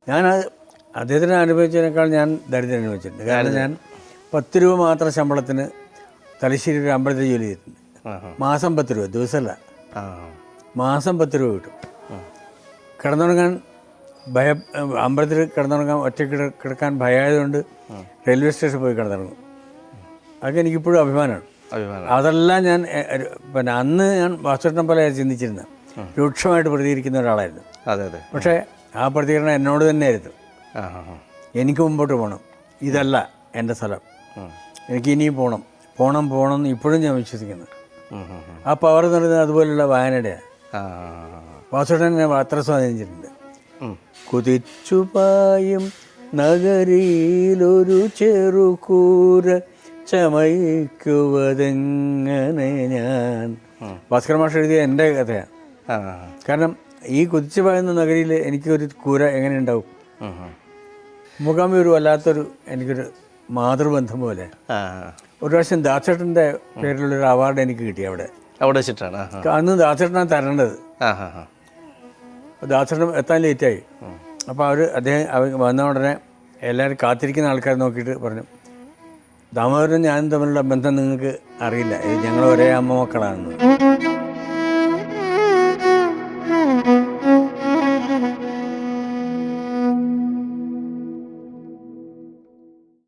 ഞാനത് അദ്ദേഹത്തിന് അനുഭവിച്ചതിനേക്കാൾ ഞാൻ ദരിദ്രം അനുഭവിച്ചിട്ടുണ്ട്. കാരണം ഞാൻ 10 രൂപ മാത്രം ശമ്പളത്തിന് തലശ്ശേരി ഒരു അമ്പലത്തിൽ ജോലി ചെയ്തിട്ടുണ്ട്. മാസം 10 രൂപ, ദിവസമല്ല, മാസം 10 രൂപ കിട്ടും. കിടന്നുറങ്ങാൻ അമ്പലത്തിൽ കിടന്നുറങ്ങാൻ ഒറ്റയ്ക്ക് കിടക്കാൻ ഭയമായതുകൊണ്ട് റെയിൽവേ സ്റ്റേഷനിൽ പോയി കിടന്നിറങ്ങും. അതൊക്കെ എനിക്കിപ്പോഴും അഭിമാനമാണ്. അതെല്ലാം ഞാൻ പിന്നെ അന്ന് ഞാൻ വാസുട്ടം പോലെ ചിന്തിച്ചിരുന്നത് രൂക്ഷമായിട്ട് പ്രതികരിക്കുന്ന ഒരാളായിരുന്നു. പക്ഷേ ആ പ്രതികരണം എന്നോട് തന്നെയായിരുന്നു. എനിക്ക് മുമ്പോട്ട് പോകണം, ഇതല്ല എൻ്റെ സ്ഥലം, എനിക്ക് ഇനിയും പോകണം എന്ന് ഇപ്പോഴും ഞാൻ വിശ്വസിക്കുന്നു. ആ പവർ എന്ന് പറയുന്നത് അതുപോലുള്ള വായനയുടെയാണ്. വാസുട്ടൻ എന്നെ അത്ര സ്വാധീനിച്ചിട്ടുണ്ട്. കുതിച്ചുപായും നഗരിയിലൊരു ചെറുകൂര ചമയിക്കുവതെങ്ങനെ ഞാൻ. ഭാസ്കർ മാഷ് എഴുതിയ എൻ്റെ കഥയാണ്. കാരണം ഈ കുതിച്ചു പായുന്ന നഗരിയിൽ എനിക്കൊരു കൂര എങ്ങനെ ഉണ്ടാവും? മുഖാമി ഒരു വല്ലാത്തൊരു എനിക്കൊരു മാതൃബന്ധം പോലെ. ഒരു പ്രാവശ്യം ദാസേട്ടൻ്റെ പേരിലുള്ളൊരു അവാർഡ് എനിക്ക് കിട്ടി അവിടെ വെച്ചിട്ടാണ്. അന്ന് ദാസേട്ടനാണ് തരേണ്ടത്. ദാസേട്ടൻ എത്താൻ ലേറ്റായി. അപ്പോൾ അദ്ദേഹം വന്ന ഉടനെ എല്ലാവരും കാത്തിരിക്കുന്ന ആൾക്കാർ നോക്കിയിട്ട് പറഞ്ഞു, ദാമോദരനും ഞാനും തമ്മിലുള്ള ബന്ധം നിങ്ങൾക്ക് അറിയില്ല, ഇത് ഞങ്ങൾ ഒരേ അമ്മ മക്കളാണെന്ന്.